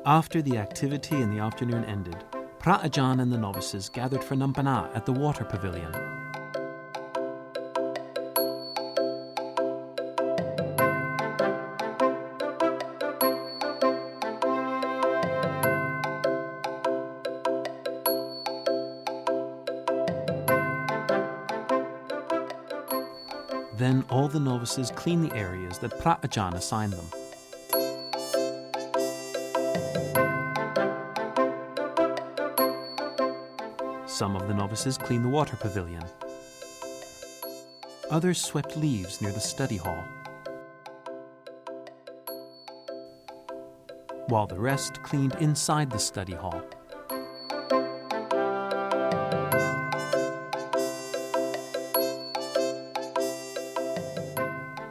After the activity in the afternoon ended, Ajahn and the novices gathered for Nampana at the water pavilion. Then all the novices clean the areas that Ajahn assigned them. Some of the novices cleaned the water pavilion. Others swept leaves near the study hall. While the rest cleaned inside the study hall.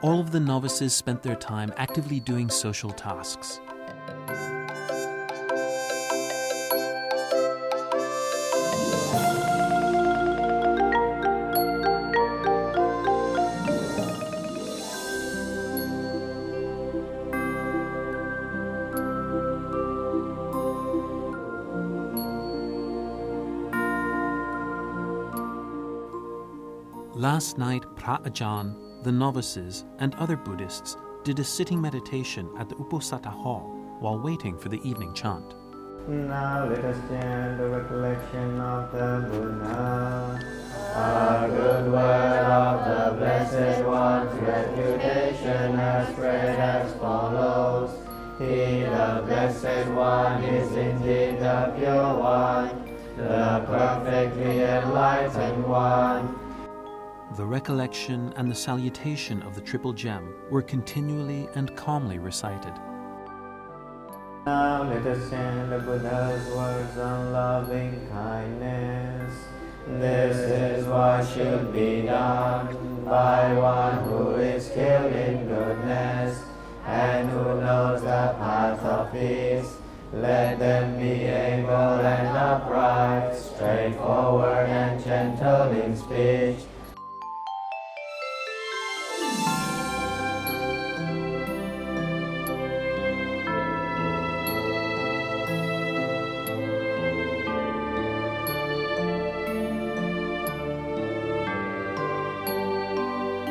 All of the novices spent their time actively doing social tasks. Last night, Ajahn, the novices, and other Buddhists did a sitting meditation at the Uposatha hall while waiting for the evening chant. Now let us chant the recollection of the Buddha. A good word of the Blessed One's reputation has spread as follows. He, the Blessed One, is indeed the Pure One, the perfectly enlightened One. The recollection and the salutation of the Triple Gem were continually and calmly recited. Now let us chant the Buddha's words on loving kindness. This is what should be done by one who is skilled in goodness and who knows the path of peace. Let them be able and upright, straightforward and gentle in speech.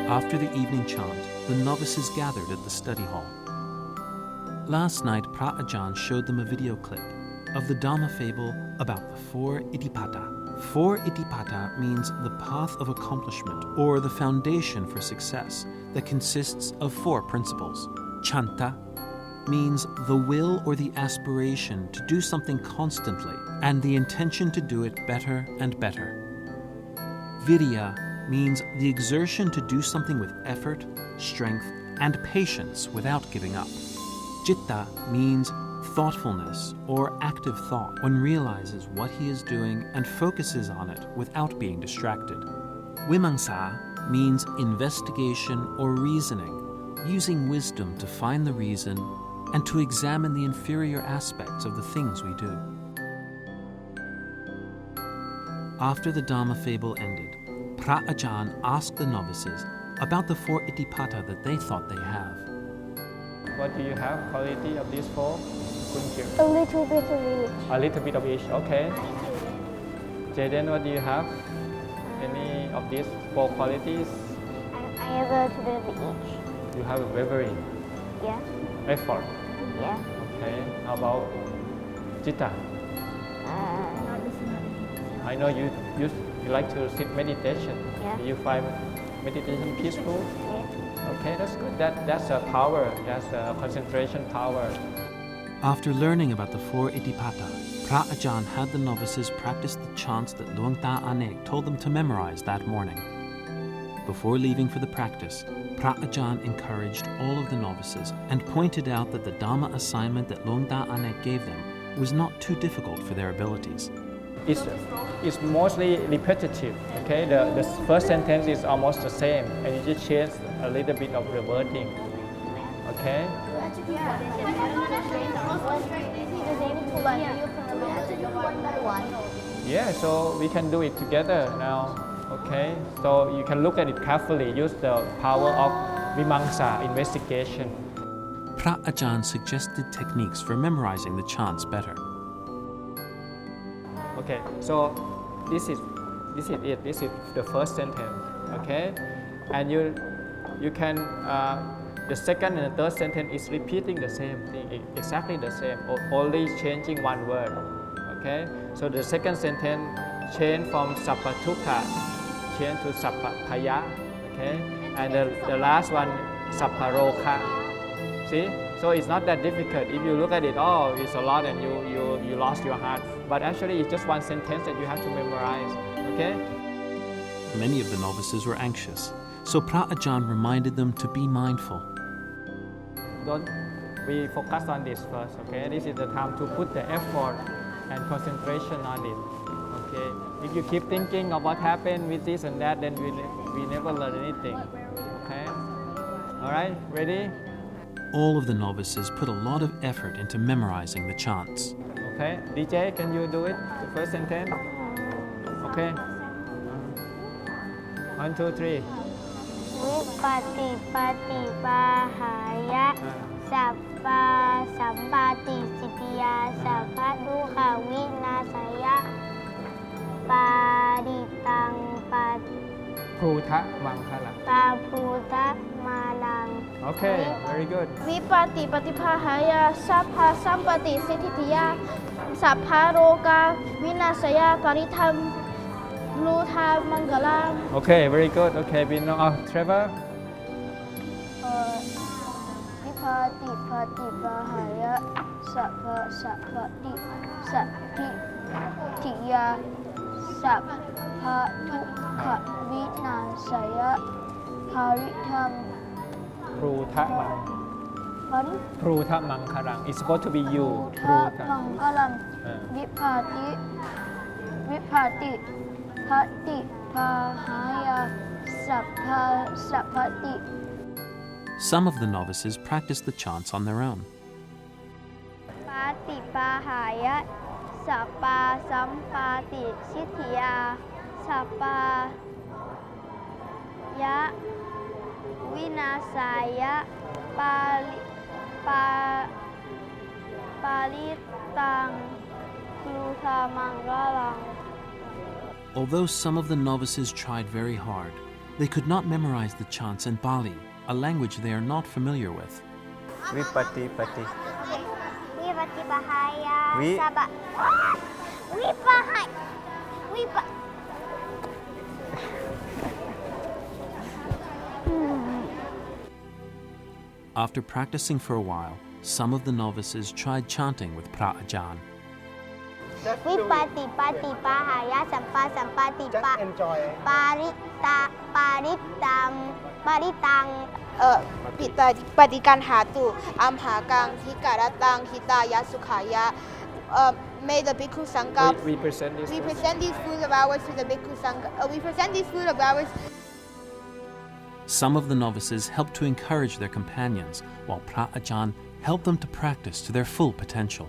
After the evening chant, the novices gathered at the study hall. Last night, Ajahn showed them a video clip of the Dhamma fable about the 4 Ittipata. 4 Ittipata means the path of accomplishment or the foundation for success that consists of 4 principles. Chanta means the will or the aspiration to do something constantly and the intention to do it better and better. Virya means the exertion to do something with effort, strength, and patience without giving up. Citta means thoughtfulness or active thought. One realizes what he is doing and focuses on it without being distracted. Vimamsa means investigation or reasoning, using wisdom to find the reason and to examine the inferior aspects of the things we do. After the Dhamma fable ended, Ajahn asked the novices about the 4 Ittipata that they thought they have. What do you have, quality of these 4? Couldn't hear. A little bit of each. A little bit of each, okay. Jaden, what do you have? Any of these 4 qualities? I have a little bit of each. You have a bravery, Yeah. effort. Yeah. Okay, how about Citta? I know you like to sit meditation. Yeah. Do you find meditation peaceful? Yeah. Okay, that's good. That's a power. That's a concentration power. After learning about the 4 Ittipata, Ajahn had the novices practice the chants that Luang Anek told them to memorize that morning. Before leaving for the practice, Ajahn encouraged all of the novices and pointed out that the Dhamma assignment that Luang Anek gave them was not too difficult for their abilities. It's mostly repetitive. Okay, the first sentence is almost the same, and you just change a little bit of the wording. Okay. Yeah, so we can do it together now. Okay, so you can look at it carefully. Use the power of vimamsa, investigation. Pra Ajahn suggested techniques for memorizing the chants better. Okay, so this is it. This is the first sentence. Okay, and you can the second and the third sentence is repeating the same thing, exactly the same, only changing one word. Okay, so the second sentence change from sappatukkha change to sappapaya. Okay, and the last one sapparoka. See, so it's not that difficult. If you look at it, oh, it's a lot, and you lost your heart. But actually, it's just one sentence that you have to memorize. Okay. Many of the novices were anxious, so Pra Ajahn reminded them to be mindful. We focus on this first. Okay, this is the time to put the effort and concentration on it. Okay, if you keep thinking of what happened with this and that, then we never learn anything. Okay. All right, ready? All of the novices put a lot of effort into memorizing the chants. Okay, DJ, can you do it? The first sentence. Okay. 1, 2, 3. วิปติปฏิปาหายะสัพพะสัมปติสิทธิยาสัพพะทุกขวินาศยะปาริตังปา ภูทะมังคลัง ปาภูตะมาลัง Okay, very good. วิปติปฏิภาหายาสัพพะสัมปติสิทธิยาสัพพะโรกาวินาศยาปริธรรมรูธามังกลัง Okay, very good. Okay, we know. Trevor. วิปติปฏิปาหายะสัพพะสัพพติสัทธิทิยาสัพพะทุกขวินาศยะปาริธรรม ภูทะมัง พัน ภูทะมังคลัง It's supposed to be you. ทะมังกลัง วิภาติปฏิภาหายาสัพพะสัพพติ Some of the novices practiced the chants on their own. ปาติปาหายะสัพปาสัมปาติชิทธิยาสัพปายะวินาศายะปาลิตังครูธามังกลัง Although some of the novices tried very hard, they could not memorize the chants in Pali, a language they are not familiar with. วิปติปฏิ วิปฏิปหายะ วิ สัพพะวิปหายวิป After practicing for a while, some of the novices tried chanting with Pra Ajahn. วิปฏิปฏิปหายะสัมปาสัมปติปะปาริตัง ปฏิการหาตุอัมหากังทิการตังทิตายะสุขายะ May the Bhikkhu Sangha We present this. we present these food of ours to the Bhikkhu Sangha. We present these food of ours. Some of the novices helped to encourage their companions, while Pra Ajahn helped them to practice to their full potential.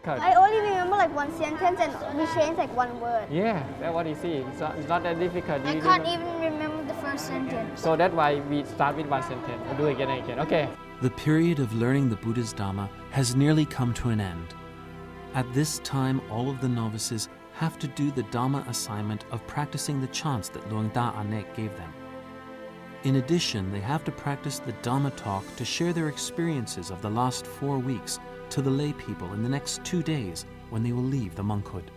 I only remember like one sentence and we changed like one word. Yeah, that's what you see. It's not that difficult. I You can't don't- even remember the first sentence. So that's why we start with one sentence. We'll do it again and again. Okay. The period of learning the Buddha's Dhamma has nearly come to an end. At this time, all of the novices have to do the Dhamma assignment of practicing the chants that Luang Anek gave them. In addition, they have to practice the Dhamma talk to share their experiences of the last 4 weeks to the lay people in the next 2 days when they will leave the monkhood.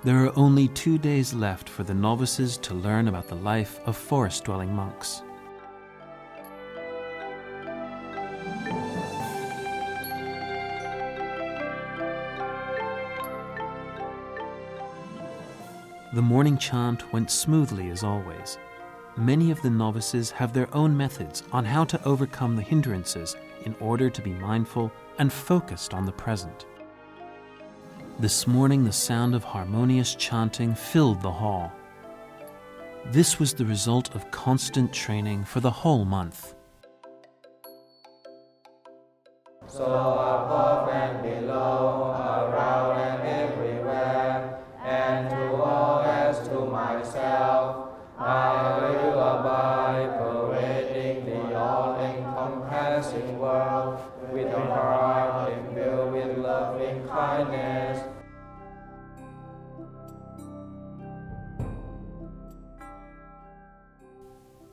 There are only 2 days left for the novices to learn about the life of forest-dwelling monks. The morning chant went smoothly as always. Many of the novices have their own methods on how to overcome the hindrances in order to be mindful and focused on the present. This morning, the sound of harmonious chanting filled the hall. This was the result of constant training for the whole month. So above and below, around and everywhere, and to all as to myself, I will abide, parading the all-encompassing world with a heart imbued with loving kindness.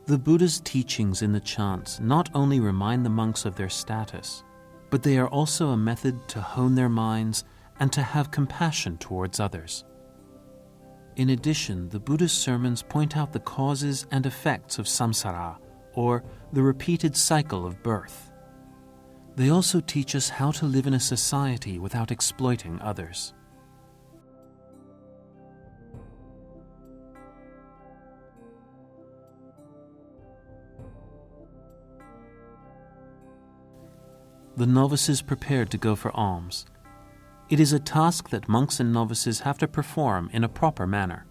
The Buddha's teachings in the chants not only remind the monks of their status, but they are also a method to hone their minds and to have compassion towards others. In addition, the Buddha's sermons point out the causes and effects of samsara, or the repeated cycle of birth. They also teach us how to live in a society without exploiting others. The novices prepared to go for alms. It is a task that monks and novices have to perform in a proper manner.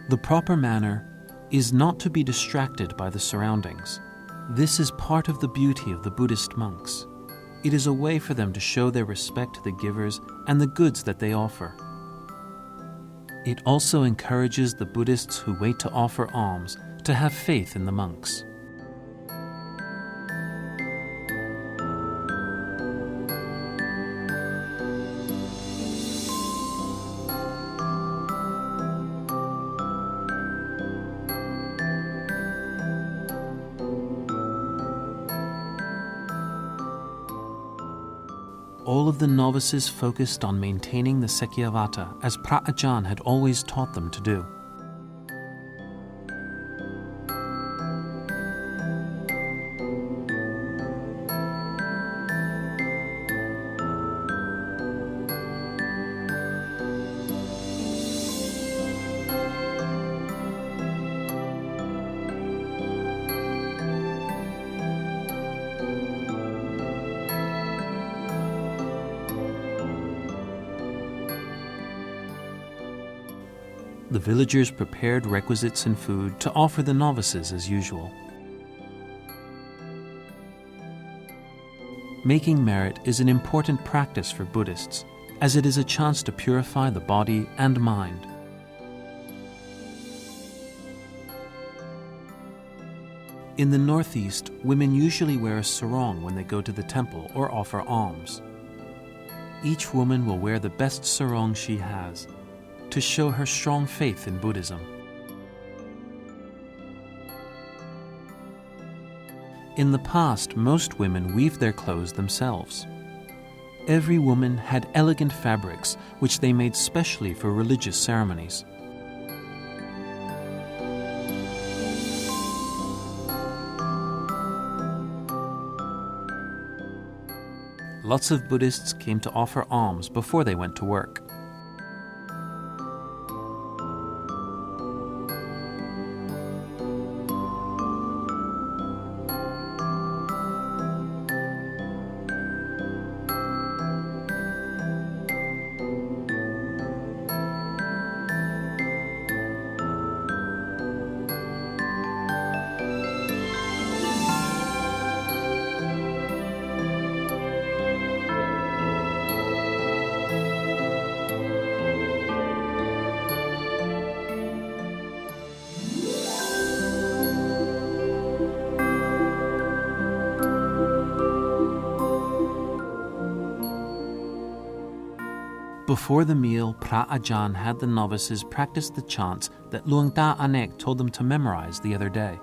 The proper manner is not to be distracted by the surroundings. This is part of the beauty of the Buddhist monks. It is a way for them to show their respect to the givers and the goods that they offer. It also encourages the Buddhists who wait to offer alms to have faith in the monks. All of the novices focused on maintaining the Sekyavata as Ajahn had always taught them to do. The villagers prepared requisites and food to offer the novices as usual. Making merit is an important practice for Buddhists, as it is a chance to purify the body and mind. In the Northeast, women usually wear a sarong when they go to the temple or offer alms. Each woman will wear the best sarong she has, to show her strong faith in Buddhism. In the past, most women weaved their clothes themselves. Every woman had elegant fabrics which they made specially for religious ceremonies. Lots of Buddhists came to offer alms before they went to work. Before the meal, Pra Ajahn had the novices practice the chants that Luang Anek told them to memorize the other day.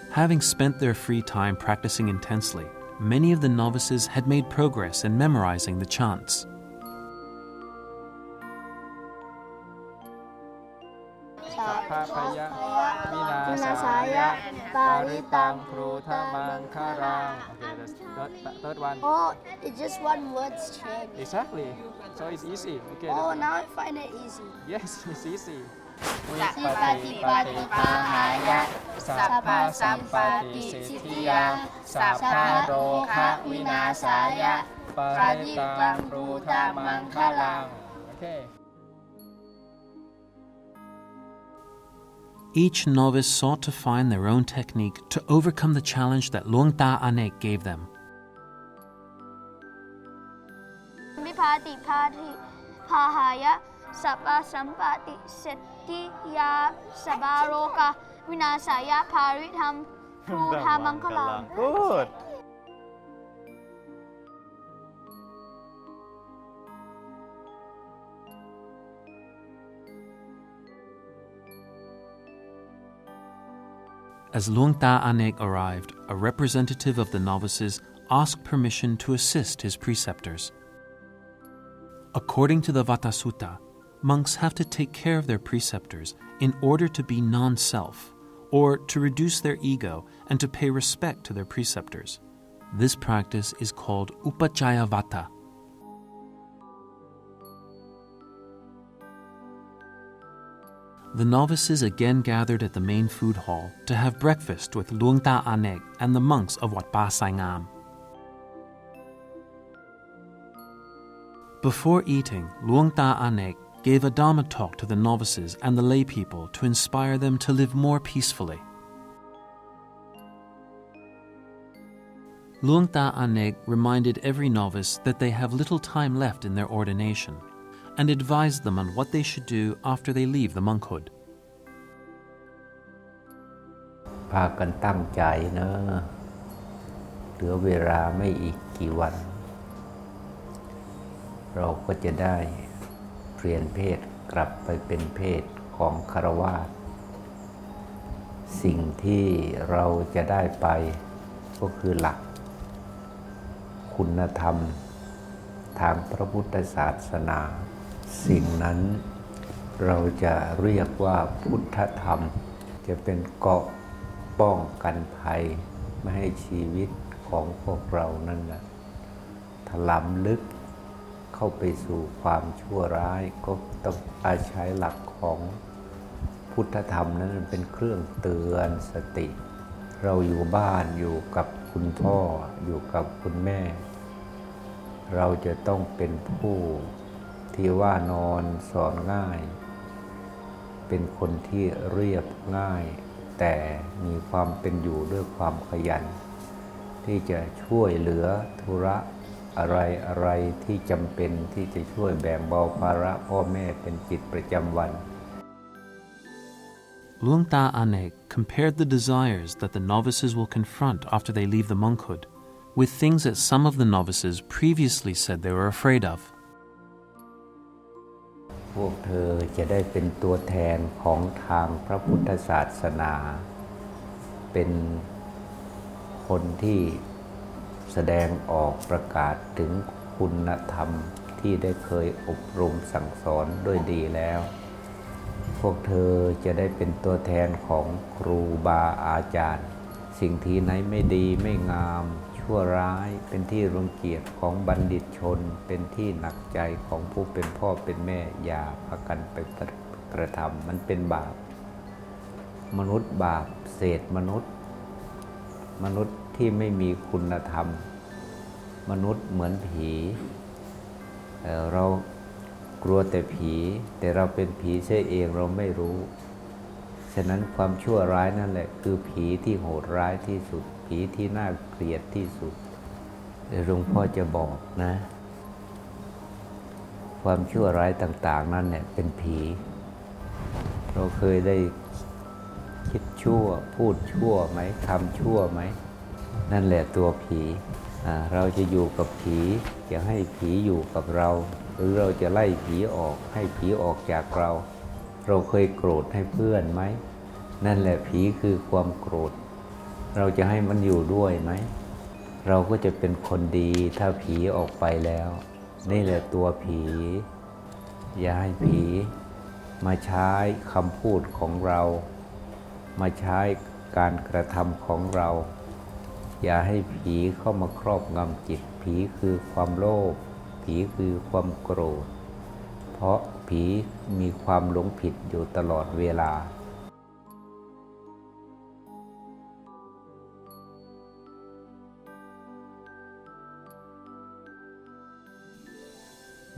Having spent their free time practicing intensely, many of the novices had made progress in memorizing the chants. Okay, that's third one. Oh, it's just one word's change. Exactly. So it's easy. Okay. Oh, now I find it easy. Yes, it's easy. ปฏิปฏิปาหายะสัพพะสัมปติสิทธิยาสัพพะโรคะวินาศายะปฏิตังรูธามังคลัง Okay. Each novice sought to find their own technique to overcome the challenge that Luang Anek gave them. วิภาติภาธิพาหายะสัพพะสัมปติสิทธิยาสัพพะโรคะวินาศายะภาริธรรมครูธามังคลัง Good. As Luang Anek arrived, a representative of the novices asked permission to assist his preceptors. According to the Vata Sutta, monks have to take care of their preceptors in order to be non-self, or to reduce their ego and to pay respect to their preceptors. This practice is called Upachaya Vata. The novices again gathered at the main food hall to have breakfast with Luang Anek and the monks of Wat Pa Sai Ngam. Before eating, Luang Anek gave a Dhamma talk to the novices and the lay people to inspire them to live more peacefully. Luang Anek reminded every novice that they have little time left in their ordination and advised them on what they should do after they leave the monkhood. พากันตั้งใจเนอะเหลือเวลาไม่อีกกี่วันเราก็จะได้เปลี่ยนเพศกลับไปเป็นเพศของฆราวาสสิ่งที่เราจะได้ไปก็คือหลักคุณธรรมทางพระพุทธศาสนาสิ่งนั้นเราจะเรียกว่าพุทธธรรมจะเป็นเกราะป้องกันภัยไม่ให้ชีวิตของพวกเรานั้นถลำลึกเข้าไปสู่ความชั่วร้ายก็ต้องอาศัยหลักของพุทธธรรมนั้นเป็นเครื่องเตือนสติเราอยู่บ้านอยู่กับคุณพ่ออยู่กับคุณแม่เราจะต้องเป็นผู้ที่ว่านอนสอนง่ายเป็นคนที่เรียบง่ายแต่มีความเป็นอยู่ด้วยความขยันที่จะช่วยเหลือธุระอะไรที่จำเป็นที่จะช่วยแบ่งเบาภาระพ่อแม่เป็นกิจประจำวัน Luang Anek compared the desires that the novices will confront after they leave the monkhood with things that some of the novices previously said they were afraid of. พวกเธอจะได้เป็นตัวแทนของทางพระพุทธศาสนาเป็นคนที่แสดงออกประกาศถึงคุณธรรมที่ได้เคยอบรมสั่งสอนด้วยดีแล้วพวกเธอจะได้เป็นตัวแทนของครูบาอาจารย์สิ่งที่ไหนไม่ดีไม่งามชั่วร้ายเป็นที่รังเกียจของบัณฑิตชนเป็นที่หนักใจของผู้เป็นพ่อเป็นแม่อย่าพากันไปกระทำมันเป็นบาปมนุษย์บาปเศษมนุษย์ที่ไม่มีคุณธรรมมนุษย์เหมือนผีเรากลัวแต่ผีแต่เราเป็นผีเสียเองเราไม่รู้ฉะนั้นความชั่วร้ายนั่นแหละคือผีที่โหดร้ายที่สุดผีที่น่าเกลียดที่สุดหลวงพ่อจะบอกนะความชั่วร้ายต่างๆนั่นเนี่ยเป็นผีเราเคยได้คิด ชั่วพูดชั่วไหมทำชั่วไหมนั่นแหละตัวผีเราจะอยู่กับผีจะให้ผีอยู่กับเราหรือเราจะไล่ผีออกให้ผีออกจากเราเคยโกรธให้เพื่อนไหมนั่นแหละผีคือความโกรธเราจะให้มันอยู่ด้วยไหมเราก็จะเป็นคนดีถ้าผีออกไปแล้วนี่แหละตัวผีอย่าให้ผีมาใช้คำพูดของเรามาใช้การกระทำของเราอย่าให้ผีเข้ามาครอบงำจิตผีคือความโลภผีคือความโกรธเพราะผีมีความหลงผิดอยู่ตลอดเวลา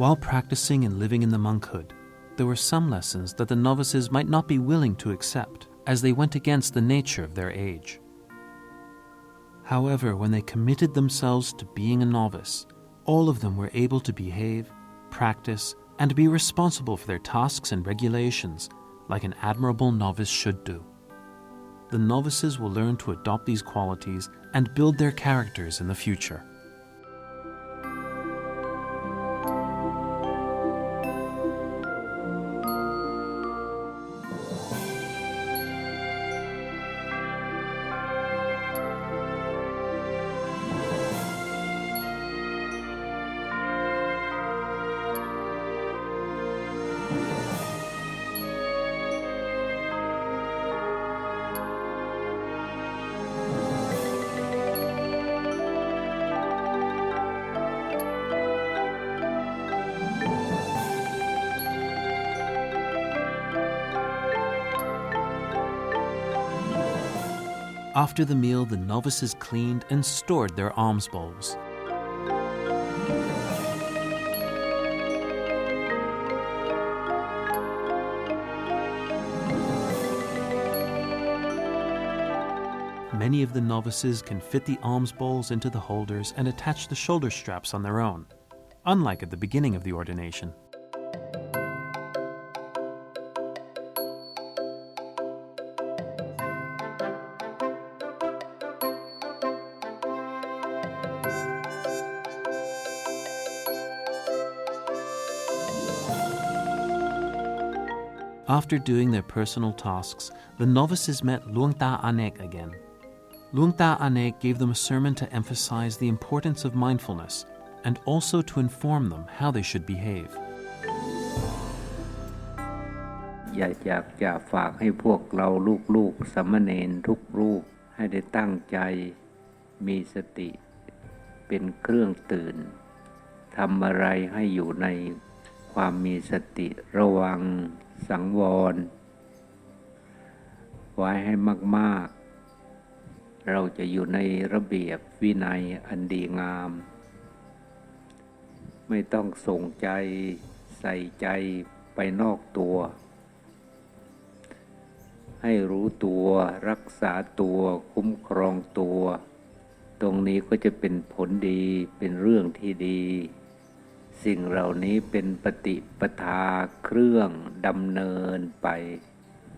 While practicing and living in the monkhood, there were some lessons that the novices might not be willing to accept, as they went against the nature of their age. However, when they committed themselves to being a novice, all of them were able to behave, practice, and be responsible for their tasks and regulations, like an admirable novice should do. The novices will learn to adopt these qualities and build their characters in the future. After the meal, the novices cleaned and stored their alms bowls. Many of the novices can fit the alms bowls into the holders and attach the shoulder straps on their own, unlike at the beginning of the ordination. After doing their personal tasks, the novices met Luang Anek again. Luang Anek gave them a sermon to emphasize the importance of mindfulness and also to inform them how they should behave. อยากจะฝากให้พวกเราลูกๆสามเณรทุกรูปให้ได้ตั้งใจมีสติเป็นเครื่องตื่นทำอะไรให้อยู่ในความมีสติระวังสังวรไว้ให้มากๆเราจะอยู่ในระเบียบวินัยอันดีงามไม่ต้องส่งใจใส่ใจไปนอกตัวให้รู้ตัวรักษาตัวคุ้มครองตัวตรงนี้ก็จะเป็นผลดีเป็นเรื่องที่ดีสิ่งเหล่านี้เป็นปฏิปทาเครื่องดำเนินไป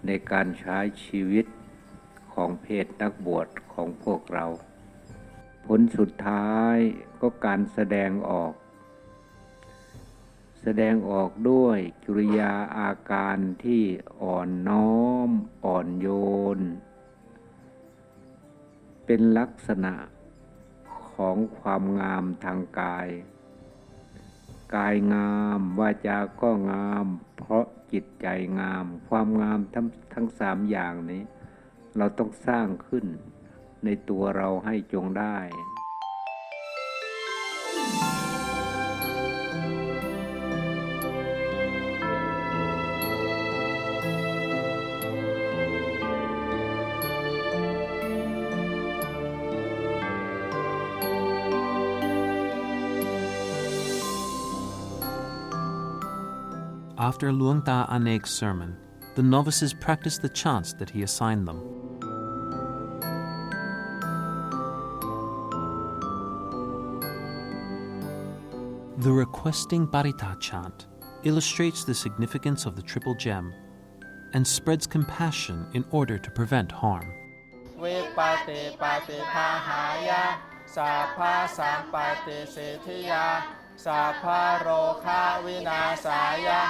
ในการใช้ชีวิตของเพศนักบวชของพวกเราผลสุดท้ายก็การแสดงออกด้วยกิริยาอาการที่อ่อนน้อมอ่อนโยนเป็นลักษณะของความงามทางกายงามวาจาก็งามเพราะจิตใจงามความงามทั้งสามอย่างนี้เราต้องสร้างขึ้นในตัวเราให้จงได้ After Luang Anek's sermon, the novices practiced the chants that he assigned them. The requesting Parita chant illustrates the significance of the triple gem and spreads compassion in order to prevent harm. วิปัสสิปฏิภาหายะสัพพะสัมปติสิทธิยาสัพพะโรคะวินาศายะ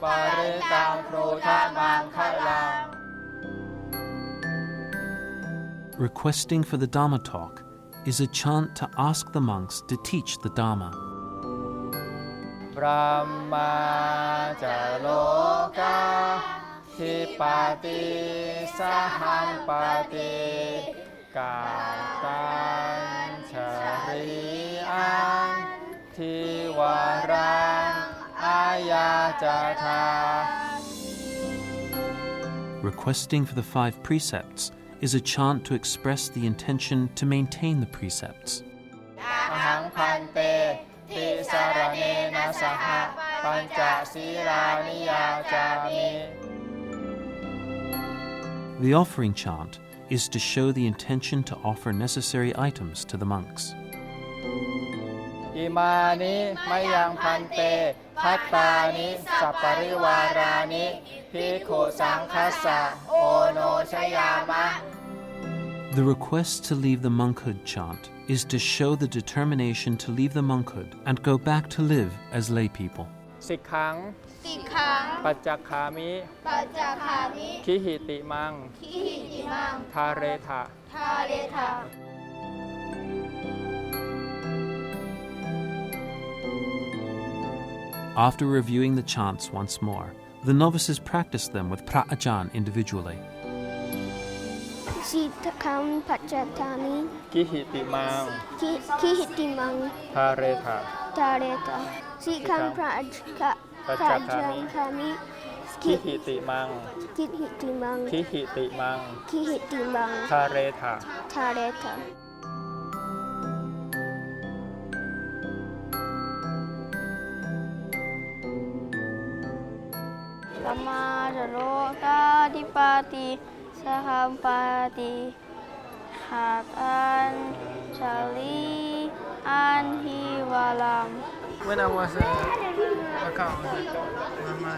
ปริตังพรูทะมังคะลัง Requesting for the Dhamma talk is a chant to ask the monks to teach the Dhamma. บรมจโลกาทิปาติสหัมปาติกาตัญชริอังทิวารังอายาจาธา Requesting for the 5 precepts is a chant to express the intention to maintain the precepts. อหังพันเตติสารเนนะสหปัญจศีลานิยาจามิ The offering chant is to show the intention to offer necessary items to the monks. อิมานิมะยังพันเตภัตตานิสัปปริวารานิภิกขุสังคัสสะโอโนชยามะ The request to leave the monkhood chant is to show the determination to leave the monkhood and go back to live as lay people. สิกขัง สิกขัง ปัจจคามิ ปัจจคามิ คิหิติมัง ทิหิติมัง ทาเรทะ ทาเรทะ After reviewing the chants once more, the novices practice them with Pra Ajahn individually. สิทธังปัจจทามิ คิหิติมัง คิหิติมัง ทาเรทะ ทาเรตะสิขังพระจังคามิ คิหิติมัง คิหิติมัง คิหิติมัง คิหิติมัง ทาเรทะ ทาเรตะ ธรรมาจโลกาธิปาติสหัมปาติขาตันชาลีอันฮิวาลัม When I was a cow, Mama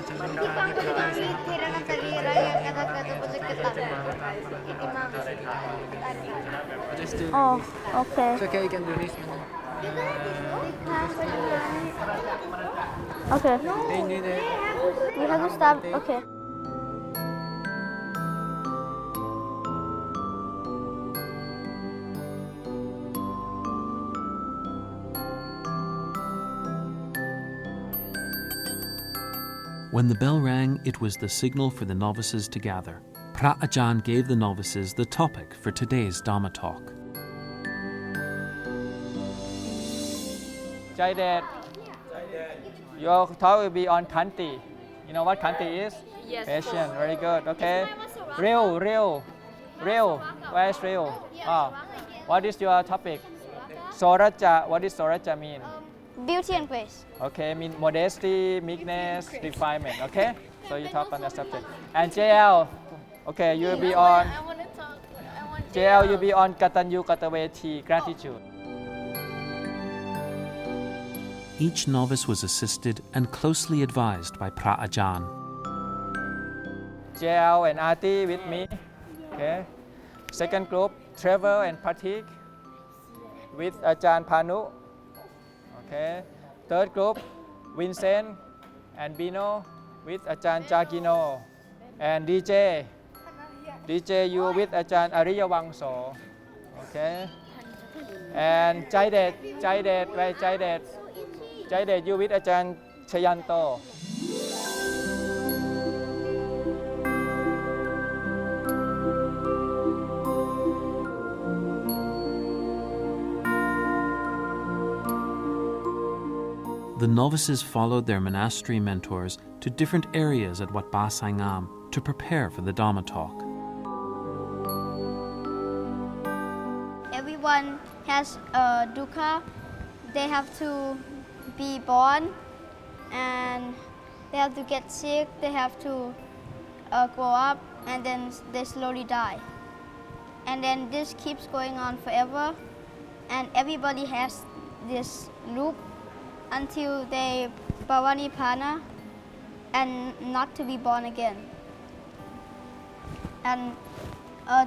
Oh, okay. It's okay, you can do this. Okay. Hey, We have to stop. Okay. When the bell rang, it was the signal for the novices to gather. Pra Ajahn gave the novices the topic for today's Dhamma talk. ใจเด็ด Your talk will be on Khanti. You know what Khanti is? Yes. Patient. Very good. Okay. Real. Where is real? What is your topic? Soraja. What does Soraja mean? Beauty and grace. Okay. Mean modesty, meekness, refinement. Okay. So you talk on that subject. And JL. Okay. You will be on. JL. You'll be on Katanyu Kataveti, gratitude. Each novice was assisted and closely advised by Pra Ajahn. JL and Ati with me. Okay. Second group, Trevor and Pratik with Ajahn Panu. Okay. Third group, Vincent and Bino with Ajahn Jagino. And DJ, you with Ajahn Ariya Wangso. Okay. And Jaidet, where Jaidet? Jaidet, you with Ajahn Chayanto. The novices followed their monastery mentors to different areas at Wat Ba Saingam to prepare for the Dhamma talk. Everyone has a dukkha. They have to be born and they have to get sick, they have to grow up, and then they slowly die. And then this keeps going on forever, and everybody has this loop until they parinibbana and not to be born again. And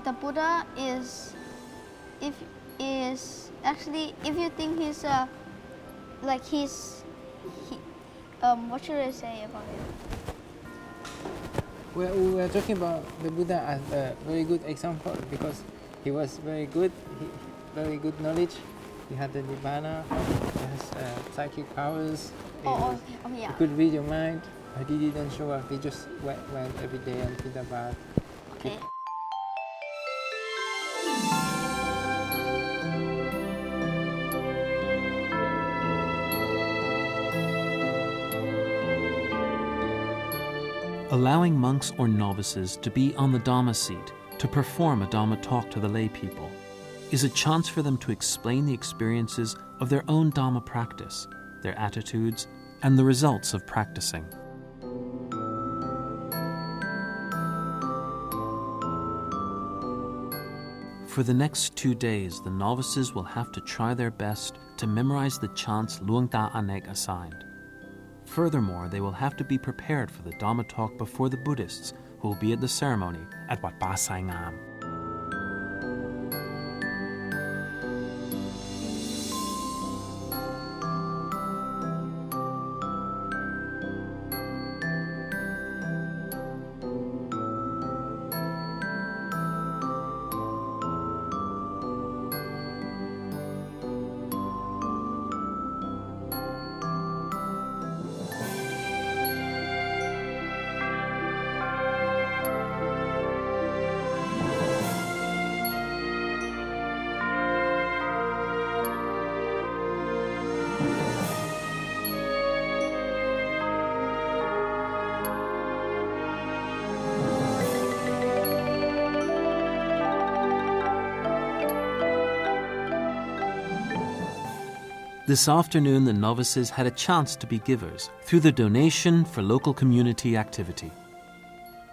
the Buddha is, if you think he's what should I say about him? We are talking about the Buddha as a very good example because he was very good, very good knowledge. He had the Nibbana, he has psychic powers. Yeah. He could read your mind, but he didn't show up. He just went every day and did the bath. Okay. Allowing monks or novices to be on the Dhamma seat to perform a Dhamma talk to the lay people is a chance for them to explain the experiences of their own Dhamma practice, their attitudes, and the results of practicing. For the next 2 days, the novices will have to try their best to memorize the chants Luang Anek assigned. Furthermore, they will have to be prepared for the Dhamma talk before the Buddhists who will be at the ceremony at Wat Pa Sai Ngam. This afternoon, the novices had a chance to be givers through the donation for local community activity.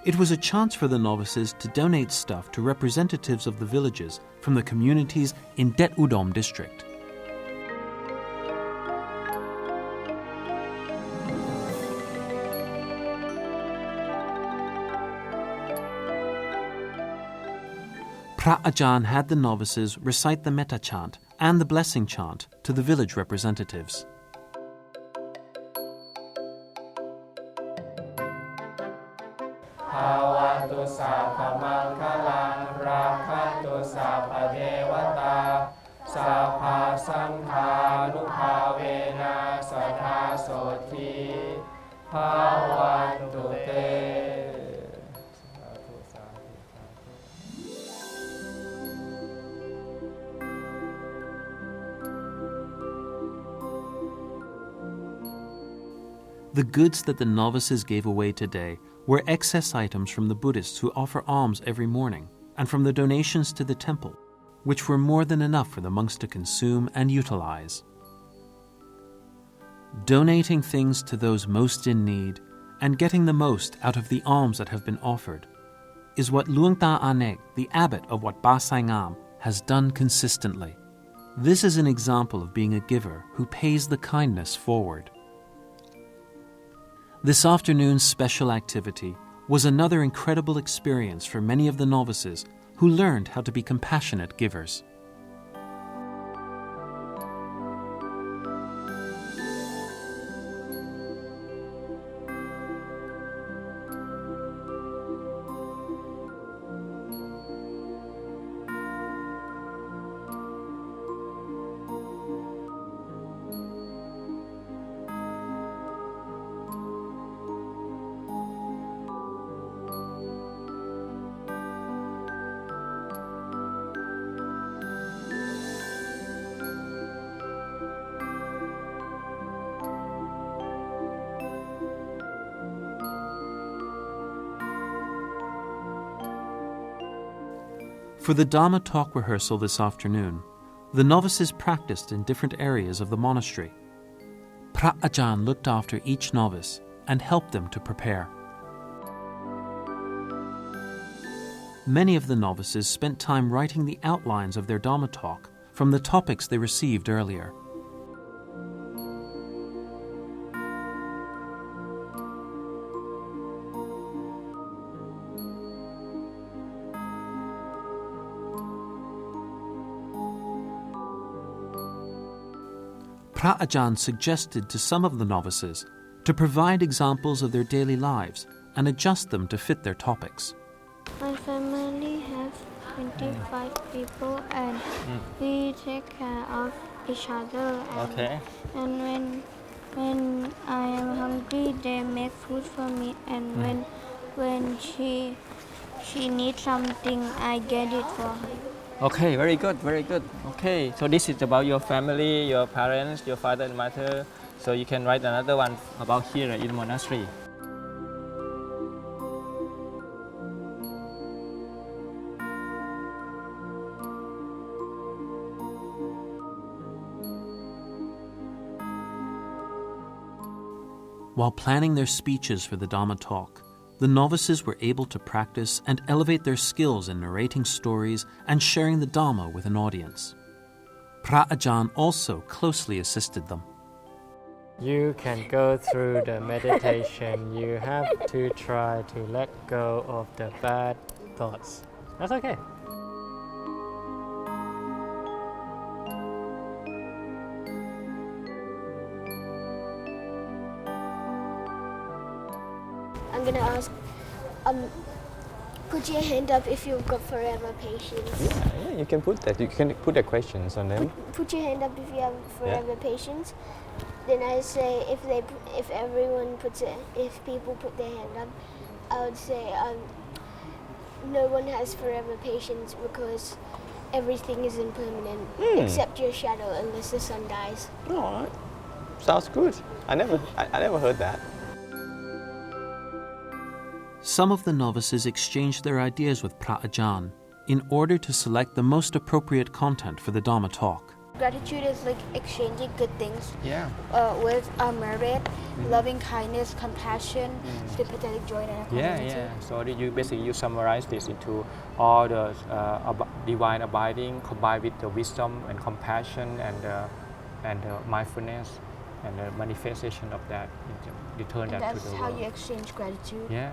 It was a chance for the novices to donate stuff to representatives of the villages from the communities in Det Udom district. Ajahn had the novices recite the metta chant and the blessing chant to the village representatives. The goods that the novices gave away today were excess items from the Buddhists who offer alms every morning, and from the donations to the temple, which were more than enough for the monks to consume and utilize. Donating things to those most in need and getting the most out of the alms that have been offered is what Luang Anek, the abbot of Wat Pa Sai Ngam, has done consistently. This is an example of being a giver who pays the kindness forward. This afternoon's special activity was another incredible experience for many of the novices who learned how to be compassionate givers. For the Dhamma talk rehearsal this afternoon, the novices practiced in different areas of the monastery. Ajahn looked after each novice and helped them to prepare. Many of the novices spent time writing the outlines of their Dhamma talk from the topics they received earlier. Pra Ajahn suggested to some of the novices to provide examples of their daily lives and adjust them to fit their topics. My family has 25 people and we take care of each other. And when I am hungry, they make food for me. And when she needs something, I get it for her. Okay, very good, very good. Okay, so this is about your family, your parents, your father and mother. So you can write another one about here in monastery. While planning their speeches for the Dhamma talk, the novices were able to practice and elevate their skills in narrating stories and sharing the Dhamma with an audience. Pra Ajahn also closely assisted them. You can go through the meditation. You have to try to let go of the bad thoughts. That's okay. I'm gonna ask, put your hand up if you've got forever patience. Yeah, you can put that. You can put the questions on them. Put your hand up if you have forever patience. Then I say if people put their hand up, I would say no one has forever patience because everything is impermanent except your shadow unless the sun dies. All right. Sounds good. I never heard that. Some of the novices exchanged their ideas with Pra Ajahn in order to select the most appropriate content for the Dhamma talk. Gratitude is like exchanging good things with merit, loving kindness, compassion, sympathetic joy, and equanimity. So you summarize this into all the divine abiding combined with the wisdom and compassion and mindfulness and the manifestation of that. You turn that to the world. That's how you exchange gratitude. Yeah.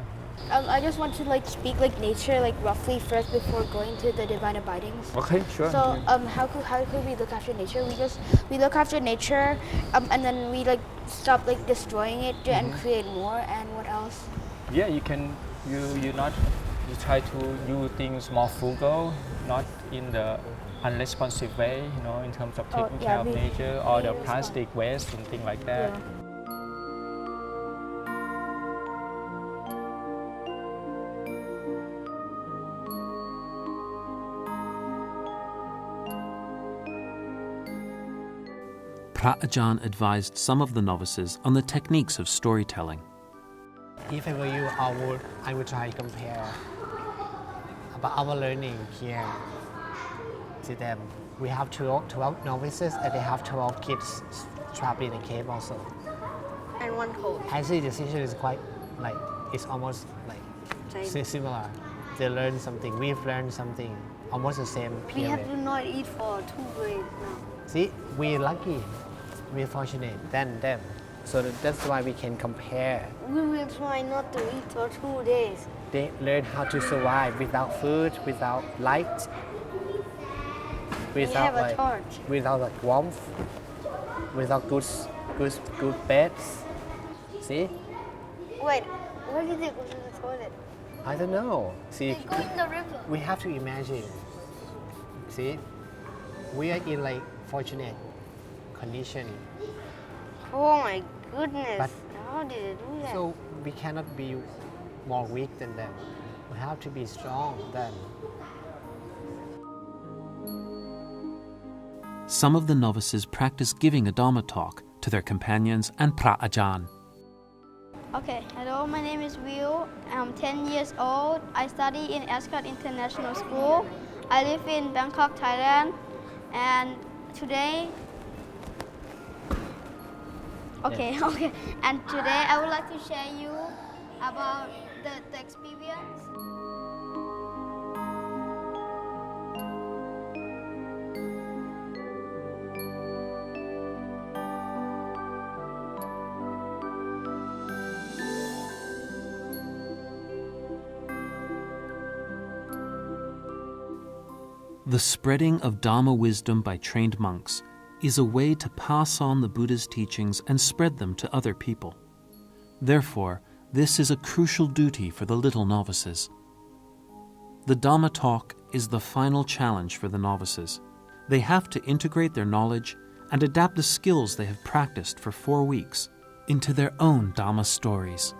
I just want to speak nature roughly first before going to the divine abidings. Okay, sure. So how could we look after nature? We look after nature and then we stop destroying it and create more. And what else? Yeah, you try to do things more frugal, not in the unresponsive way, in terms of taking care of nature or the plastic waste and things like that. Yeah. Pra Ajahn advised some of the novices on the techniques of storytelling. If I were you, I would try to compare about our learning here to them. We have 12 novices and they have 12 kids trapped in a cave also. And one cold. Actually, the situation is quite it's almost similar. They learn something, we've learned something, almost the same period. We have to not eat for 2 days now. See, we're lucky, we're fortunate than them. So that's why we can compare. We will try not to eat for 2 days. They learn how to survive without food, without light, without warmth, without good beds. See? Wait, where did they go to the toilet? I don't know. See, They go in the river. we have to imagine. See, we are in fortunate condition. Oh my goodness. But- How did they do that? So we cannot be more weak than them. We have to be strong than. Some of the novices practiced giving a Dhamma talk to their companions and Pra Ajahn. Okay, hello, my name is Will. I'm 10 years old. I study in Ascot International School. I live in Bangkok, Thailand. And today, And today I would like to share you about the experience. The spreading of Dhamma wisdom by trained monks is a way to pass on the Buddha's teachings and spread them to other people. Therefore, this is a crucial duty for the little novices. The Dhamma talk is the final challenge for the novices. They have to integrate their knowledge and adapt the skills they have practiced for 4 weeks into their own Dhamma stories.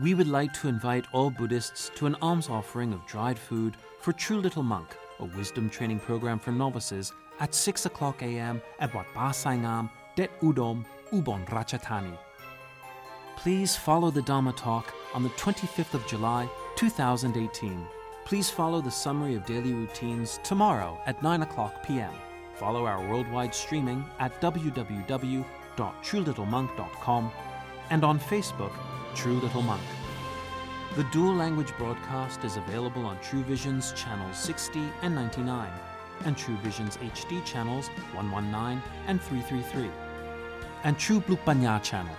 We would like to invite all Buddhists to an alms offering of dried food for True Little Monk, a wisdom training program for novices, at 6 o'clock a.m. at Wat Ba Sai Ngam, Det Udom, Ubon Ratchathani. Please follow the Dhamma talk on the 25th of July, 2018. Please follow the summary of daily routines tomorrow at 9 o'clock p.m. Follow our worldwide streaming at www.truelittlemonk.com and on Facebook, True Little Monk. The dual language broadcast is available on True Vision's channels 60 and 99 and True Vision's HD channels 119 and 333 and True Bluk Banya channel.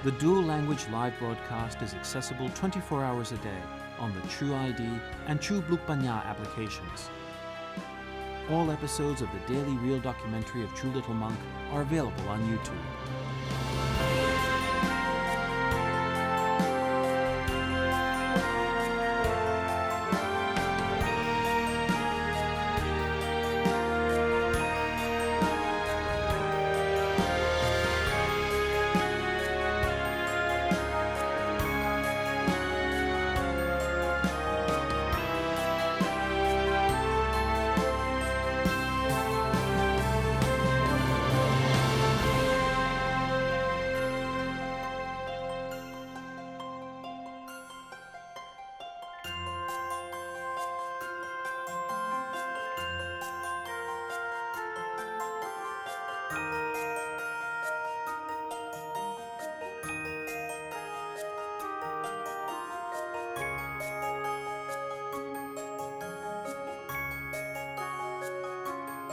The dual language live broadcast is accessible 24 hours a day on the True ID and True Bluk Banya applications. All episodes of the Daily Real documentary of True Little Monk are available on YouTube.